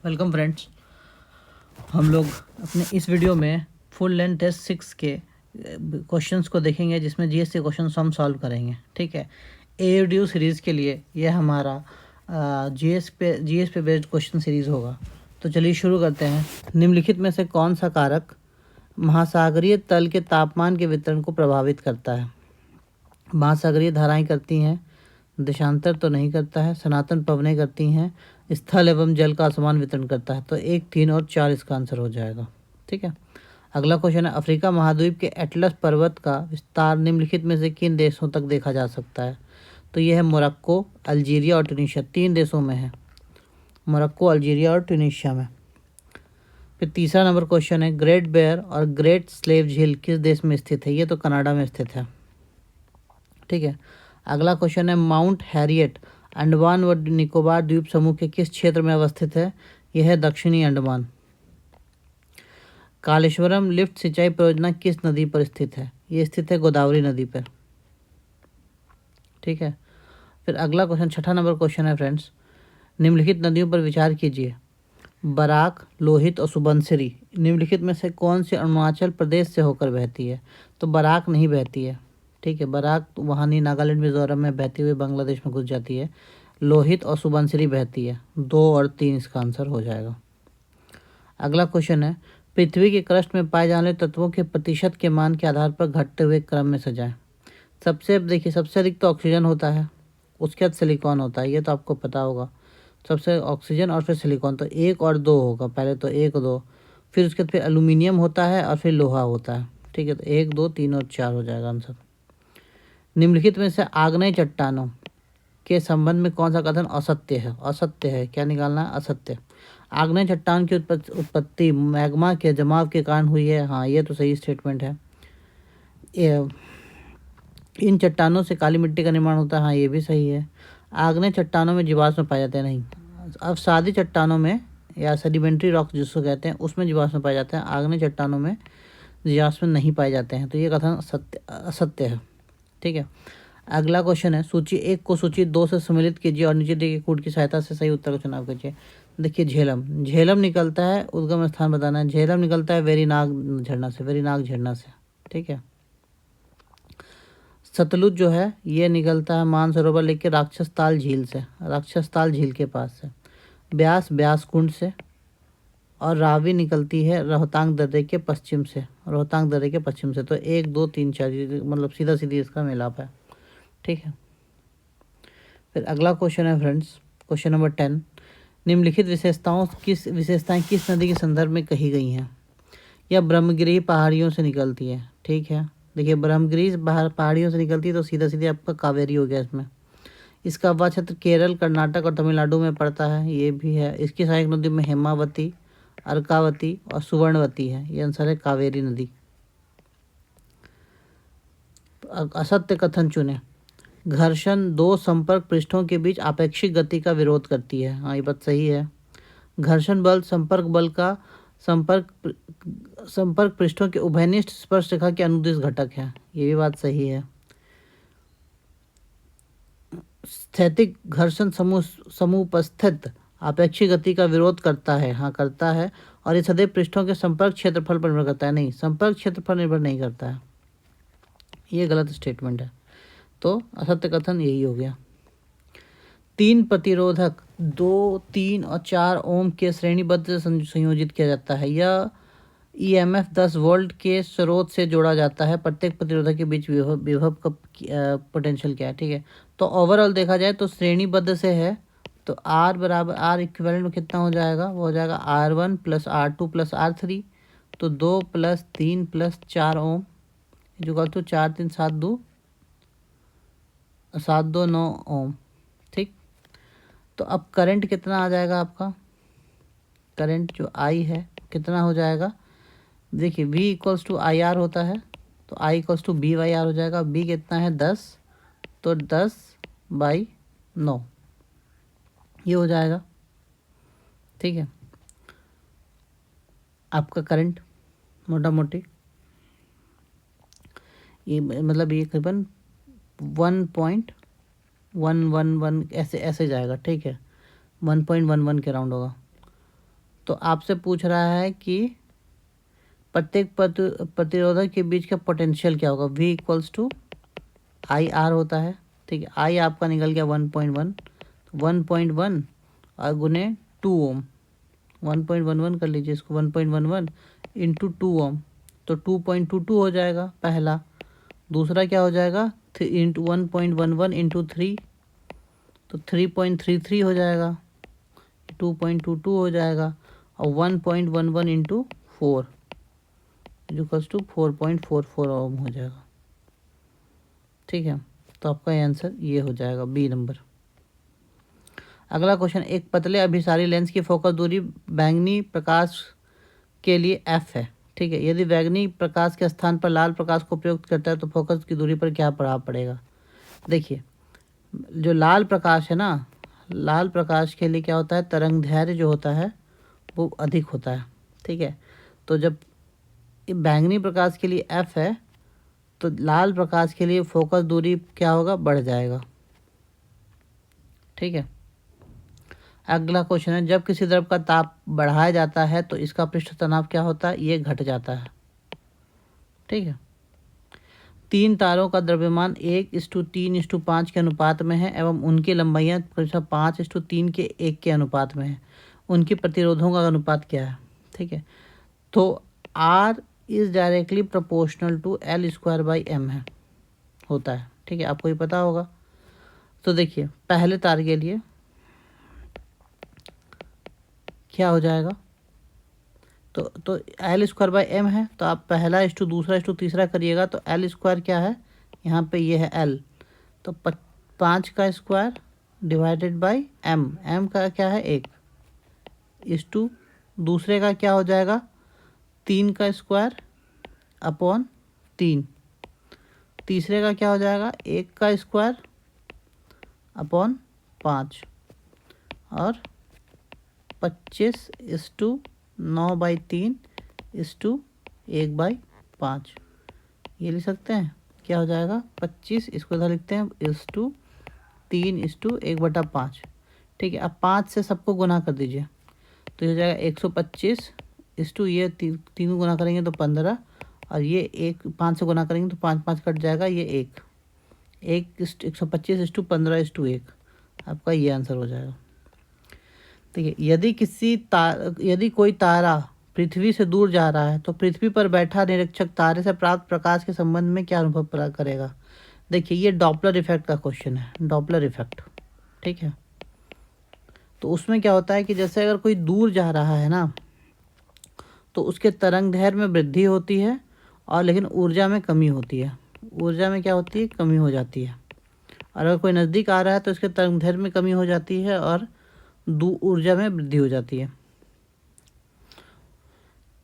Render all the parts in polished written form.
Welcome friends. हम लोग अपने इस वीडियो में फुल लेंथ टेस्ट 6 के क्वेश्चंस को देखेंगे, जिसमें जीएस के क्वेश्चंस हम सॉल्व करेंगे। ठीक है, एयरड्यू सीरीज़ के लिए यह हमारा जीएस पे बेस्ड क्वेश्चन सीरीज़ होगा। तो चलिए शुरू करते हैं। निम्नलिखित में से कौन सा कारक महासागरीय तल के तापमान के वितरण को प्रभावित करता है? महासागरीय धाराएं करती हैं, देशांतर तो नहीं करता है, सनातन पवनें करती हैं, स्थल एवं जल का असमान वितरण करता है। तो 1, 3 और 4 इसका आंसर हो जाएगा। ठीक है, अगला क्वेश्चन है, अफ्रीका महाद्वीप के एटलस पर्वत का विस्तार निम्नलिखित में से किन देशों तक देखा जा सकता है? तो यह है मोरक्को, अल्जीरिया और ट्यूनीशिया। 3 देशों में है, मोरक्को, अल्जीरिया और ट्यूनीशिया में। फिर तीसरा नंबर क्वेश्चन है, ग्रेट बेयर और ग्रेट स्लेव झील किस देश में स्थित है? ये तो कनाडा में स्थित है। ठीक है, अगला क्वेश्चन है, माउंट हैरियट अंडमान व निकोबार द्वीप समूह के किस क्षेत्र में अवस्थित है? यह है दक्षिणी अंडमान। कालेश्वरम लिफ्ट सिंचाई परियोजना किस नदी पर स्थित है? ये स्थित है गोदावरी नदी पर। ठीक है, फिर अगला क्वेश्चन, छठा नंबर क्वेश्चन है फ्रेंड्स, निम्नलिखित नदियों पर विचार कीजिए। बराक, लोहित और सुबनसिरी निम्नलिखित में से कौन सी अरुणाचल प्रदेश से होकर बहती है? तो बराक नहीं बहती है। ठीक है, बराक वहाँ नहीं, नागालैंड मिजोरम में बहती हुई बांग्लादेश में घुस जाती है। लोहित और सुबनसिरी बहती है। 2 और 3 इसका आंसर हो जाएगा। अगला क्वेश्चन है, पृथ्वी के क्रस्ट में पाए जाने वाले तत्वों के प्रतिशत के मान के आधार पर घटते हुए क्रम में सजाएं। सबसे अधिक तो ऑक्सीजन होता है, उसके बाद सिलिकॉन होता है, ये तो आपको पता होगा। सबसे ऑक्सीजन और फिर सिलिकॉन, तो 1 और 2 होगा। पहले तो 1 2, फिर उसके बाद फिर एल्यूमिनियम होता है और फिर लोहा होता है। ठीक है, तो 1 2 3 और 4 हो जाएगा आंसर। निम्नलिखित में से आग्नेय चट्टानों के संबंध में कौन सा कथन असत्य है? असत्य है, क्या निकालना है? असत्य। आग्नेय चट्टान की उत्पत्ति मैग्मा के जमाव के कारण हुई है। हाँ, ये तो सही स्टेटमेंट है। इन चट्टानों से काली मिट्टी का निर्माण होता है। हाँ, ये भी सही है। आग्नेय चट्टानों में जीवाश्म पाए जाते हैं। नहीं, अवसादी चट्टानों में या सेडिमेंट्री रॉक जिसको कहते हैं उसमें जीवाश्म पाए जाते हैं। आग्नेय चट्टानों में जीवाश्म नहीं पाए जाते हैं। तो ये कथन असत्य है। ठीक है, अगला क्वेश्चन है, सूची 1 को सूची 2 से सम्मिलित कीजिए और नीचे दिए गए कोड की सहायता से सही उत्तर का चुनाव कीजिए। देखिए, झेलम निकलता है, उद्गम स्थान बताना है। झेलम निकलता है वेरीनाग झरना से। ठीक है, सतलुज जो है ये निकलता है मानसरोवर लेके राक्षस ताल झील के पास से। ब्यास कुंड से। और रावी निकलती है रोहतांग दर्रे के पश्चिम से। तो 1 2 3 4 मतलब सीधा सीधी इसका मिलाप है। ठीक है, फिर अगला क्वेश्चन है फ्रेंड्स, क्वेश्चन नंबर 10, निम्नलिखित विशेषताएं किस नदी के संदर्भ में कही गई हैं? यह ब्रह्मगिरी पहाड़ियों से निकलती है। ठीक है, देखिए ब्रह्मगिरी पहाड़ियों से निकलती है, तो सीधा सीधा आपका कावेरी हो गया इसमें। इसका अववाह क्षेत्र केरल, कर्नाटक और तमिलनाडु में पड़ता है, ये भी है। इसकी सहायक नदी में हेमावती, अर्कावती और सुवर्णवती है। ये आंसर है कावेरी नदी। असत्य कथन चुने। घर्षण 2 संपर्क पृष्ठों के बीच आपेक्षिक गति का विरोध करती है। हाँ, ये बात सही है। घर्षण बल संपर्क बल का संपर्क पृष्ठों के उभयनिष्ठ स्पर्श रेखा के अनुदिश घटक है। ये भी बात सही है। स्थैतिक घर्षण समुपस्थित आपेक्षिक गति का विरोध करता है। हाँ, करता है। और ये सदैव पृष्ठों के संपर्क क्षेत्रफल पर निर्भर करता है। नहीं, संपर्क क्षेत्रफल निर्भर नहीं करता है, ये गलत स्टेटमेंट है। तो असत्य कथन यही हो गया। 3 प्रतिरोधक 2, 3 और 4 ओम के श्रेणीबद्ध संयोजित किया जाता है। यह ईएमएफ 10 वोल्ट के स्रोत से जोड़ा जाता है। प्रत्येक प्रतिरोधक के बीच विभव का पोटेंशियल क्या है? ठीक है, तो ओवरऑल देखा जाए तो श्रेणीबद्ध से है, तो R बराबर R इक्विवेलेंट में कितना हो जाएगा? वो हो जाएगा R1 + R2 + R3, तो 2 + 3 + 4 ओम जो का तो 4 3 7 2 9 ओम। ठीक, तो अब करंट कितना आ जाएगा आपका? करंट जो I है कितना हो जाएगा? देखिए, V = IR होता है, तो I = BR हो जाएगा। B कितना है? 10, तो 10/9 ये हो जाएगा। ठीक है, आपका करंट मोटा मोटी ये मतलब ये करीबन 1.111 ऐसे जाएगा। ठीक है, 1.11 के राउंड होगा। तो आपसे पूछ रहा है कि प्रत्येक प्रतिरोधक के बीच का पोटेंशियल क्या होगा। V equals to I R होता है, ठीक है। आई आपका निकल गया 1.1, 1.1 और गुने 2 ओम, 1.11 कर लीजिए इसको, 1.11 इंटू 2 ओम, तो 2.22 हो जाएगा पहला। दूसरा क्या हो जाएगा, इंटू 1.11 इंटू 3, तो 3.33 हो जाएगा, 2.22 हो जाएगा, और 1.11 इंटू 4 इक्वल्स टू 4.44 ओम हो जाएगा, ठीक है। तो आपका आंसर ये हो जाएगा बी नंबर। अगला क्वेश्चन, एक पतले अभिसारी लेंस की फोकस दूरी बैंगनी प्रकाश के लिए f है, ठीक है। यदि बैंगनी प्रकाश के स्थान पर लाल प्रकाश को प्रयुक्त करता है तो फोकस की दूरी पर क्या प्रभाव पड़ेगा। देखिए, जो लाल प्रकाश है ना, लाल प्रकाश के लिए क्या होता है, तरंग दैर्घ्य जो होता है वो अधिक होता है, ठीक है। तो जब बैंगनी प्रकाश के लिए f है तो लाल प्रकाश के लिए फोकस दूरी क्या होगा, बढ़ जाएगा, ठीक है। अगला क्वेश्चन है, जब किसी द्रव का ताप बढ़ाया जाता है तो इसका पृष्ठ तनाव क्या होता है, ये घट जाता है, ठीक है। 3 तारों का द्रव्यमान 1:3:5 के अनुपात में है एवं उनकी लंबाइयाँ 5:3 के 1 के अनुपात में है। उनकी प्रतिरोधों का अनुपात क्या है, ठीक है। तो R is directly proportional to L²/m है, होता है, ठीक है, आपको ये पता होगा। तो देखिए, पहले तार के लिए क्या हो जाएगा, तो L²/m है, तो आप पहला इस्टू दूसरा इस्टू तीसरा करिएगा तो L² क्या है, यहाँ पे ये है L, तो 5 का स्क्वायर डिवाइडेड बाई m का क्या है 1, इस्टू दूसरे का क्या हो जाएगा 3 का स्क्वायर अपॉन 3, तीसरे का क्या हो जाएगा 1 का स्क्वायर अपॉन 5, और 25:9/3:1/5 ये लिख सकते हैं। क्या हो जाएगा 25, इसको इधर लिखते हैं 3:1/5, ठीक है। अब 5 से सबको गुना कर दीजिए तो ये हो जाएगा 125, ये 3 गुना करेंगे तो 15, और ये 5 से गुना करेंगे तो 5 कट जाएगा, ये 125:15:1 आपका ये आंसर हो जाएगा, ठीक है। यदि कोई तारा पृथ्वी से दूर जा रहा है तो पृथ्वी पर बैठा निरीक्षक तारे से प्राप्त प्रकाश के संबंध में क्या अनुभव करेगा। देखिए, ये डॉपलर इफेक्ट का क्वेश्चन है, डॉपलर इफेक्ट, ठीक है। तो उसमें क्या होता है कि जैसे अगर कोई दूर जा रहा है ना तो उसके तरंग दैर्घ्य में वृद्धि होती है, और लेकिन ऊर्जा में कमी होती है, ऊर्जा में क्या होती है, कमी हो जाती है। और अगर कोई नज़दीक आ रहा है तो इसके तरंग दैर्घ्य में कमी हो जाती है और ऊर्जा में वृद्धि हो जाती है,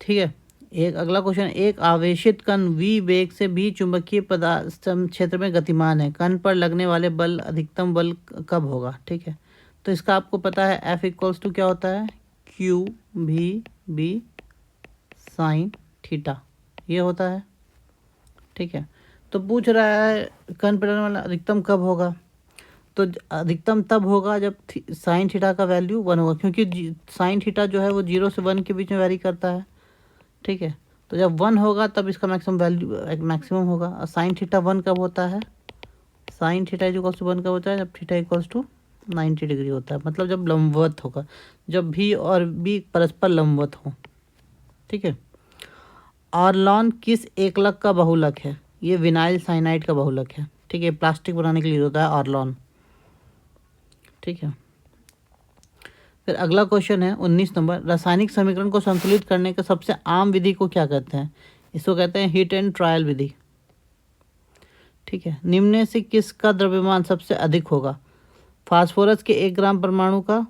ठीक है। एक अगला क्वेश्चन, एक आवेशित कण v वेग से भी चुंबकीय पदार्थ क्षेत्र में गतिमान है, कण पर लगने वाले बल अधिकतम बल कब होगा, ठीक है। तो इसका आपको पता है F इक्वल्स टू क्या होता है, QV साइन थीटा, ये होता है, ठीक है। तो पूछ रहा है कण पर लगने वाला अधिकतम कब होगा, तो अधिकतम तब होगा जब साइन थीटा का वैल्यू 1 होगा, क्योंकि साइन थीटा जो है वो 0 से 1 के बीच में वैरी करता है, ठीक है। तो जब 1 होगा तब इसका मैक्सिमम होगा। और साइन थीटा 1 कब होता है, साइन थीटा इक्वल्स टू 1 कब होता है, जब थीटा इक्वल्स टू 90 डिग्री होता है, मतलब जब लंबवत होगा, जब भी और बी परस्पर लंबवत हो, ठीक है। ऑरलॉन किस एकलक का बहुलक है, ये विनाइल साइनाइड का बहुलक है, ठीक है। प्लास्टिक बनाने के लिए होता है ऑरलॉन, ठीक है। फिर अगला क्वेश्चन है 19 नंबर, रासायनिक समीकरण को संतुलित करने के सबसे आम विधि को क्या कहते हैं, इसको कहते हैं हिट एंड ट्रायल विधि, ठीक है। निम्न से किसका द्रव्यमान सबसे अधिक होगा, फास्फोरस के 1 ग्राम परमाणु का,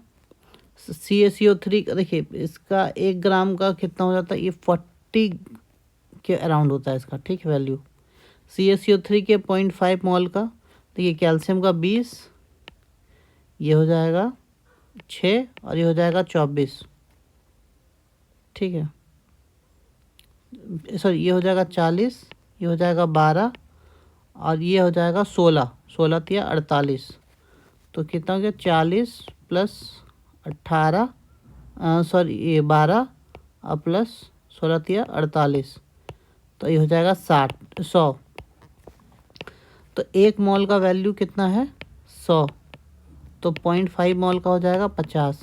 CaCO3, देखिए इसका 1 ग्राम का कितना हो जाता है, ये 40 के अराउंड होता है इसका, ठीक है, वैल्यू। CaCO3 के 0.5 मोल का, देखिए कैल्शियम का 20, ये हो जाएगा 6, और ये हो जाएगा 24, ठीक है। सॉरी, ये हो जाएगा 40, ये हो जाएगा 12, और ये हो जाएगा 16, 16 × 48, तो कितना हो गया 40 + 18 सॉरी ये 12 और प्लस 16 तिया 48, तो ये हो जाएगा 100। तो 1 मोल का वैल्यू कितना है 100, तो 0.5 मोल का हो जाएगा 50।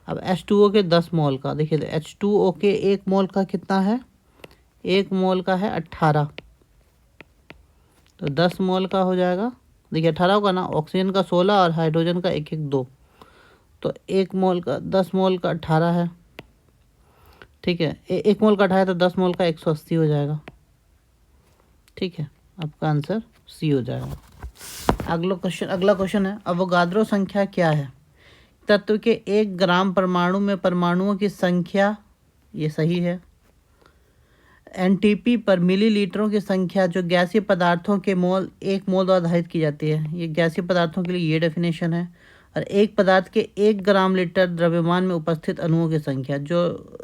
अब H2O के 10 मोल का देखिए, H2O के 1 मोल का कितना है, 1 मोल का है 18, तो 10 मोल का हो जाएगा, देखिए 18 होगा ना, ऑक्सीजन का 16 और हाइड्रोजन का 2, तो 1 मोल का 10 मोल का 18 है, ठीक है। 1 मोल का 18 है तो 10 मोल का 180 हो जाएगा, ठीक है। आपका आंसर सी हो जाएगा। अगला क्वेश्चन है, अवोगाद्रो संख्या क्या है? तत्व के 1 ग्राम परमाणु में परमाणुओं की संख्या, ये सही है। एनटीपी पर मिलीलीटरों की संख्या जो गैसीय पदार्थों के मोल 1 मोल द्वारा आधारित की जाती है, ये गैसीय पदार्थों के लिए ये डेफिनेशन है। और एक पदार्थ के 1 ग्राम लीटर द्रव्यमान में उपस्थित अणुओं की संख्या जो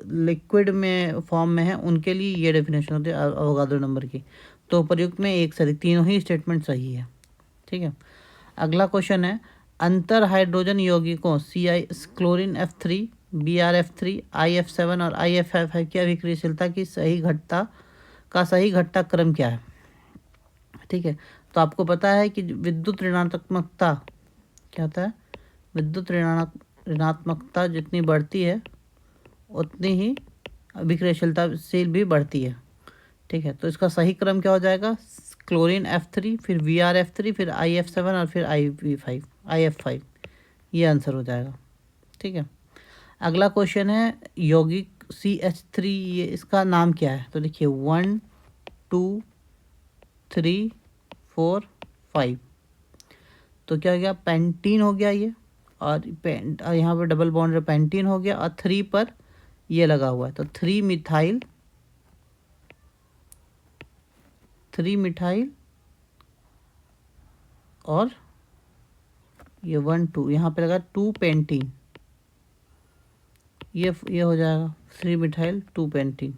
लिक्विड में फॉर्म में है उनके लिए ये डेफिनेशन होती है अवोगाद्रो नंबर की। तो प्रयुक्त में एक सही, तीनों ही स्टेटमेंट सही है, ठीक है। अगला क्वेश्चन है, अंतर हाइड्रोजन यौगिकों क्लोरीन F3, BrF3, IF7 और IF5 की अभिक्रियाशीलता की सही घटता क्रम क्या है? ठीक है, तो आपको पता है कि विद्युत ऋणात्मकता क्या होता है, विद्युत ऋणात्मकता जितनी बढ़ती है उतनी ही अभिक्रियाशीलताशील भी बढ़ती है, ठीक है। तो इसका सही क्रम क्या हो जाएगा, क्लोरीन F3, फिर BrF3, फिर IF7 और फिर IF5, ये आंसर हो जाएगा, ठीक है। अगला क्वेश्चन है, यौगिक CH3, ये इसका नाम क्या है? तो देखिए 1 2 3 4 5, तो क्या हो गया, पेंटीन हो गया ये, और यहाँ पर डबल बॉन्ड पेंटीन हो गया, और 3 पर ये लगा हुआ है, तो 3 मिथाइल और ये 1 2 यहाँ पे लगा 2 पेंटीन, ये हो जाएगा 3 मिथाइल 2 पेंटीन।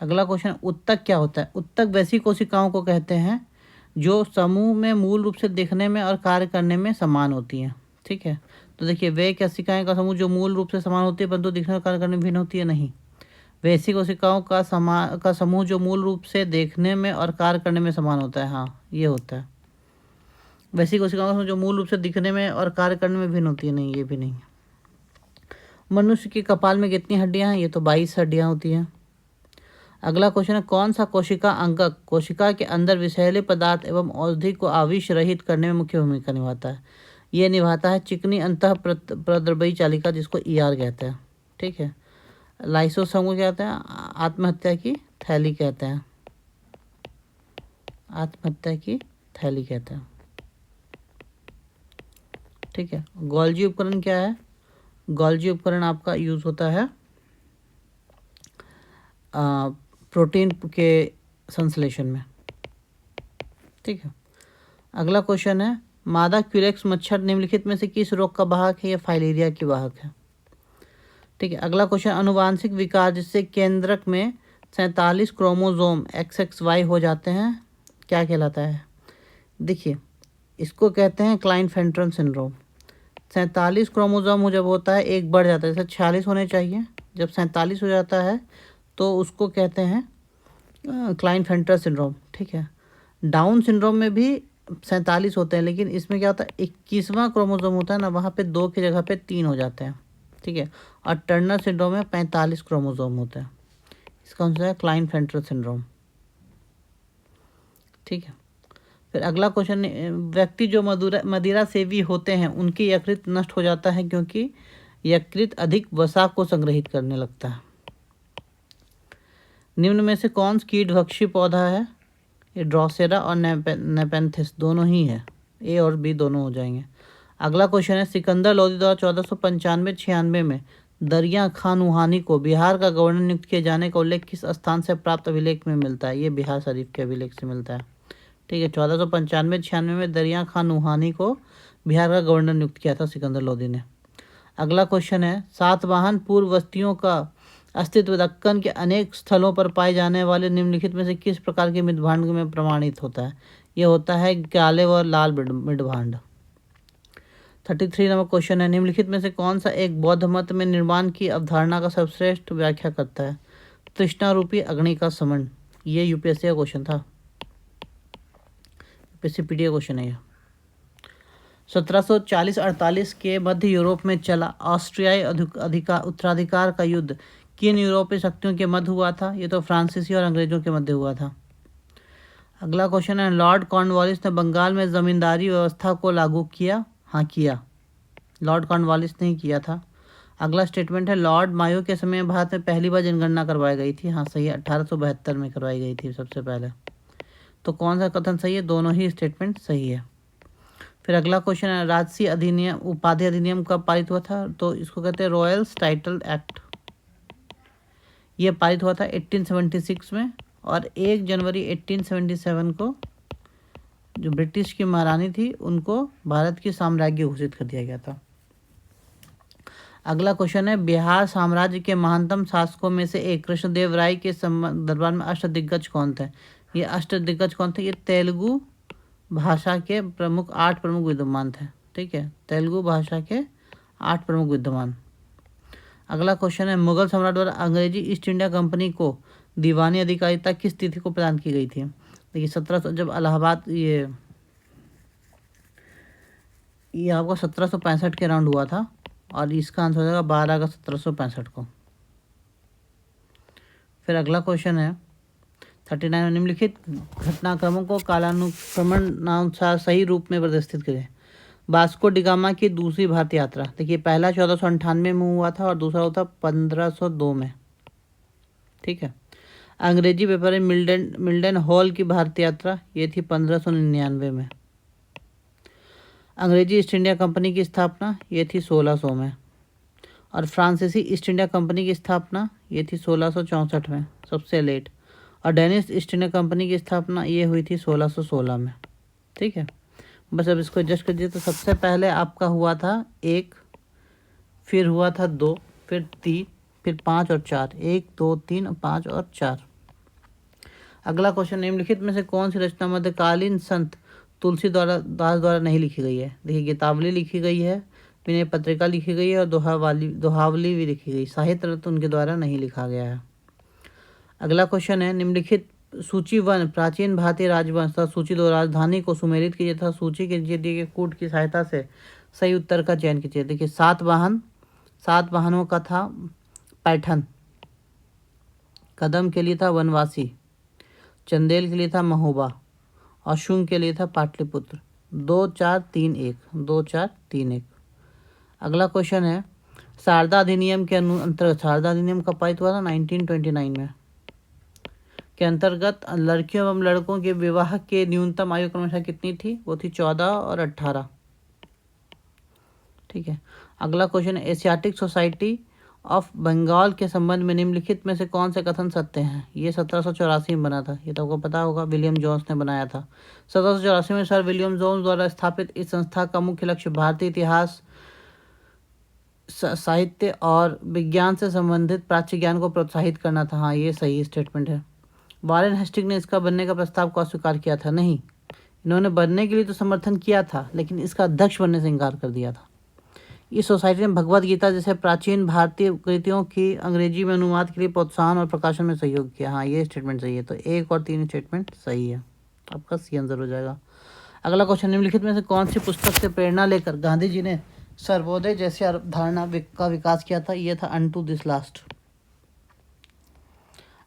अगला क्वेश्चन, उत्तक क्या होता है? उत्तक वैसी कोशिकाओं को कहते हैं जो समूह में मूल रूप से दिखने में और कार्य करने में समान होती हैं, ठीक है। तो देखिए, वे कोशिकाएं का समूह जो मूल रूप से समान होती है परंतु दिखने और कार्य करने में भिन्न होती है, नहीं। वैसी कोशिकाओं का समूह जो मूल रूप से देखने में और कार्य करने में समान होता है, हाँ ये होता है। वैसी कोशिकाओं का जो मूल रूप से दिखने में और कार्य करने में भिन्न होती है, नहीं, ये भी नहीं है। मनुष्य के कपाल में कितनी हड्डियां हैं? ये तो 22 हड्डियां होती हैं। अगला क्वेश्चन है, कौन सा कोशिका अंगक कोशिका के अंदर विषैले पदार्थ एवं औषधि को आविष रहित करने में मुख्य भूमिका निभाता है? ये निभाता है चिकनी अंतः प्रद्रव्यी चालिका, जिसको ER कहते हैं, ठीक है। लाइसोसोम को कहते हैं आत्महत्या की थैली कहते हैं, आत्महत्या की थैली कहते हैं, ठीक है। गोल्जी उपकरण क्या है? गोल्जी उपकरण आपका यूज होता है प्रोटीन के संश्लेषण में, ठीक है। अगला क्वेश्चन है, मादा क्यूरेक्स मच्छर निम्नलिखित में से किस रोग का वाहक है? या फाइलेरिया की वाहक है, ठीक है। अगला क्वेश्चन, अनुवांशिक विकार जिससे केंद्रक में 47 क्रोमोसोम XXY हो जाते हैं क्या कहलाता है? देखिए, इसको कहते हैं क्लाइनफेल्टर सिंड्रोम। 47 क्रोमोसोम जब होता है, एक बढ़ जाता है, जैसे 46 होने चाहिए, जब 47 हो जाता है तो उसको कहते हैं क्लाइनफेल्टर सिंड्रोम, ठीक है। डाउन सिंड्रोम में भी 47 होते हैं, लेकिन इसमें क्या होता है, 21वां क्रोमोसोम होता है ना, वहाँ पे 2 की जगह पे 3 हो जाते हैं, ठीक है। और टर्नर सिंड्रोम में 45 क्रोमोसोम होते हैं, इसका आंसर है क्लाइनफेल्टर सिंड्रोम, ठीक है। फिर अगला क्वेश्चन, व्यक्ति जो मदिरा सेवी होते हैं उनकी यकृत नष्ट हो जाता है क्योंकि यकृत अधिक वसा को संग्रहित करने लगता है। निम्न में से कौन कीटभक्षी पौधा है? ये ड्रोसेरा और नेपेंथिस दोनों ही है, A और B दोनों हो जाएंगे। अगला क्वेश्चन है, सिकंदर लोदी द्वारा 1495-96 में दरिया खान ऊहानी को बिहार का गवर्नर नियुक्त किए जाने का उल्लेख किस स्थान से प्राप्त अभिलेख में मिलता है? ये बिहार शरीफ के अभिलेख से मिलता है, ठीक है। 1495-96 में दरिया खान ऊहानी को बिहार का गवर्नर नियुक्त किया था सिकंदर लोदी ने। अगला क्वेश्चन है, सातवाहन पूर्व बस्तियों का अस्तित्व दक्कन के अनेक स्थलों पर पाए जाने वाले निम्नलिखित में से किस प्रकार के मृदभांड में प्रमाणित होता है? यह होता है काले व लाल मृदभांड। 33 नंबर क्वेश्चन है, निम्नलिखित में से कौन सा एक बौद्ध मत में निर्माण की अवधारणा का सर्वश्रेष्ठ व्याख्या करता है? तृष्णा रूपी अग्नि का समन। ये यूपीएससी का क्वेश्चन था, यूपीएससी पीडीए क्वेश्चन है ये। 1740-48 के मध्य यूरोप में चला ऑस्ट्रियाई उत्तराधिकार का युद्ध किन यूरोपीय शक्तियों के मध्य हुआ था? ये तो फ्रांसीसी और अंग्रेजों के मध्य हुआ था। अगला क्वेश्चन है, लॉर्ड कॉर्नवालिस ने बंगाल में जमींदारी व्यवस्था को लागू किया? हाँ, किया। लॉर्ड कॉर्नवालिस ने ही किया था। अगला स्टेटमेंट है, लॉर्ड मायो के समय भारत में पहली बार जनगणना करवाई गई थी? हाँ, सही है, 1872 में करवाई गई थी सबसे पहले। तो कौन सा कथन सही है? दोनों ही स्टेटमेंट सही है। फिर अगला क्वेश्चन है, राजसी अधिनियम उपाधि अधिनियम कब पारित हुआ था? तो इसको कहते हैं रॉयल्स टाइटल एक्ट। ये पारित हुआ था 1876 में, और 1 जनवरी 1877 को जो ब्रिटिश की महारानी थी उनको भारत की साम्राज्य घोषित कर दिया गया था। अगला क्वेश्चन है, बिहार साम्राज्य के महानतम शासकों में से एक कृष्णदेव राय के दरबार में अष्टदिग्गज कौन थे? ये अष्टदिग्गज कौन थे? ये तेलुगु भाषा के 8 प्रमुख विद्वान थे। ठीक है, तेलुगु भाषा के 8 प्रमुख विद्वान। अगला क्वेश्चन है, मुगल सम्राट द्वारा अंग्रेजी ईस्ट इंडिया कंपनी को दीवानी अधिकारिता किस तिथि को प्रदान की गई थी? देखिए 1700, जब इलाहाबाद ये आपका 1765 के राउंड हुआ था, और इसका आंसर हो जाएगा 12 अगस्त 1765 को। फिर अगला क्वेश्चन है 39, निम्नलिखित घटनाक्रमों को कालानुक्रमणानुसार सही रूप में प्रदर्शित करें। वास्को डिगामा की दूसरी भारत यात्रा, देखिए पहला 1498 में हुआ था और दूसरा हुआ था 1502 में। ठीक है, अंग्रेजी व्यापारी मिल्डन हॉल की भारत यात्रा, ये थी 1599 में। अंग्रेजी ईस्ट इंडिया कंपनी की स्थापना, ये थी 1600 में। और फ्रांसीसी ईस्ट इंडिया कंपनी की स्थापना, ये थी 1664 में, सबसे लेट। और डेनिश ईस्ट इंडिया कंपनी की स्थापना ये हुई थी 1616 में। ठीक है, बस अब इसको एडजस्ट कर दीजिए। तो सबसे पहले आपका हुआ था 1, फिर हुआ था 2, फिर 3, फिर 5 और 4। 1, 2, 3, 5 और 4। अगला क्वेश्चन, निम्नलिखित में से कौन सी रचना मध्यकालीन संत तुलसीदास द्वारा नहीं लिखी गई है? देखिए गीतावली लिखी गई है, विनय पत्रिका लिखी गई है, और दोहावली भी लिखी गई। साहित्य रत्न उनके द्वारा नहीं लिखा गया है। अगला क्वेश्चन है, निम्नलिखित सूची 1 प्राचीन भारतीय राजवंश तथा सूची 2 राजधानी को सुमेलित कीजिए तथा सूची के नीचे दिए गए कूट की सहायता से सही उत्तर का चयन कीजिए। देखिए 7 वाहनों का था पैठन, कदम के लिए था वनवासी, चंदेल के लिए था महोबा, और शुंग के लिए था पाटलिपुत्र। 2 4 3 1, 2 4 3 1। अगला क्वेश्चन है, शारदा अधिनियम के अंतर्गत, शारदा अधिनियम कब पारित हुआ था? 1929 में। के अंतर्गत लड़कियों एवं लड़कों के विवाह के न्यूनतम आयु क्रमशः कितनी थी? वो थी 14 और 18। ठीक है, अगला क्वेश्चन है, एशियाटिक सोसाइटी ऑफ बंगाल के संबंध में निम्नलिखित में से कौन से कथन सत्य हैं? ये 1784 में बना था, ये तो आपको पता होगा, विलियम जोन्स ने बनाया था। 1784 में सर विलियम जोन्स द्वारा स्थापित इस संस्था का मुख्य लक्ष्य भारतीय इतिहास, साहित्य और विज्ञान से संबंधित प्राच्य ज्ञान को प्रोत्साहित करना था। हाँ, ये सही स्टेटमेंट है। वारेन हेस्टिंग ने इसका बनने का प्रस्ताव को अस्वीकार किया था? नहीं, इन्होंने बनने के लिए तो समर्थन किया था, लेकिन इसका अध्यक्ष बनने से इनकार कर दिया था। इस सोसाइटी ने भगवद गीता जैसे प्राचीन भारतीय कृतियों की अंग्रेजी में अनुवाद के लिए प्रोत्साहन और प्रकाशन में सहयोग किया। हाँ, ये स्टेटमेंट सही है। तो 1 और 3 स्टेटमेंट सही है, आपका सी आंसर हो जाएगा। अगला क्वेश्चन, निम्नलिखित में से कौन सी पुस्तक से प्रेरणा लेकर गांधी जी ने सर्वोदय जैसी अवधारणा का विकास किया था? ये था अनटू दिस लास्ट।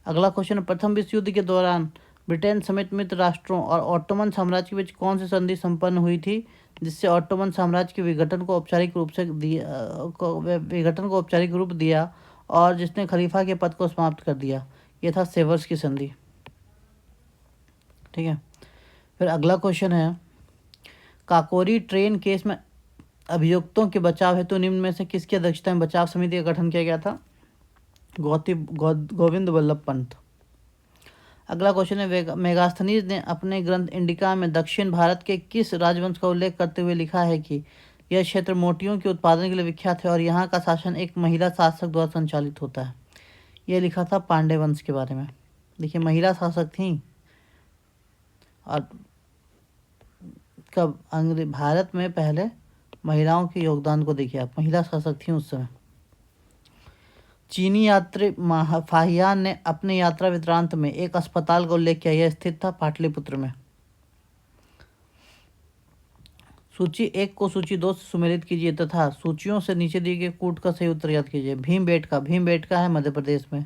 अगला क्वेश्चन, प्रथम विश्व युद्ध के दौरान ब्रिटेन समेत मित्र राष्ट्रों और ऑटोमन साम्राज्य के बीच कौन सी संधि संपन्न हुई थी जिससे ऑटोमन साम्राज्य के विघटन को औपचारिक रूप दिया और जिसने खलीफा के पद को समाप्त कर दिया? यह था सेवर्स की संधि। ठीक है, फिर अगला क्वेश्चन है, काकोरी ट्रेन केस में अभियुक्तों के बचाव हेतु निम्न में से किसकी अध्यक्षता में बचाव समिति का गठन किया गया था? गोविंद वल्लभ पंत। अगला क्वेश्चन है, मेगास्थनीज ने अपने ग्रंथ इंडिका में दक्षिण भारत के किस राजवंश का उल्लेख करते हुए लिखा है कि यह क्षेत्र मोतियों के उत्पादन के लिए विख्यात है और यहाँ का शासन एक महिला शासक द्वारा संचालित होता है? यह लिखा था पांडे वंश के बारे में। देखिए महिला शासक थी, और कब भारत में पहले महिलाओं के योगदान को देखिए आप, महिला शासक थी उस समय। चीनी यात्री फाहियान ने अपने यात्रा वृत्तांत में एक अस्पताल का उल्लेख किया, यह स्थित था पाटलिपुत्र में। सूची 1 को सूची 2 से सुमेलित कीजिए तथा सूचियों से नीचे दिए गए कूट का सही उत्तर याद कीजिए। भीमबेटका है मध्य प्रदेश में,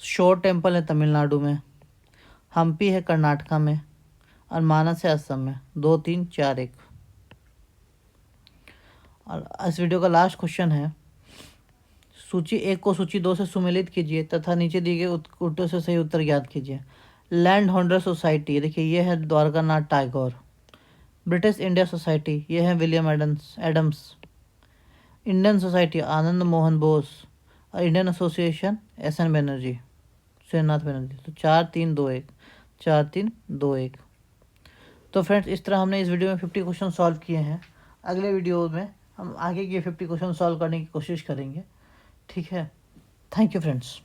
शोर टेम्पल है तमिलनाडु में, हम्पी है कर्नाटका में, और मानस है असम में। 2, 3, 4, 1। और इस वीडियो का लास्ट क्वेश्चन है, सूची 1 को सूची 2 से सुमेलित कीजिए तथा नीचे दिए गए कूटों से सही उत्तर याद कीजिए। लैंड होल्डर सोसाइटी, देखिए ये है Dwarkanath Tagore. British India Society, ये है William Adams. Indian Society Anand Mohan Bose. और Indian Association SN Banerjee, Srinath Banerjee. तो 4, 3, 2, 1, 4, 3, 2, 1। तो फ्रेंड्स इस तरह हमने इस वीडियो में 50 क्वेश्चन सॉल्व किए हैं। अगले वीडियो में हम आगे के 50 क्वेश्चन सॉल्व करने की कोशिश करेंगे। ठीक है, थैंक यू फ्रेंड्स।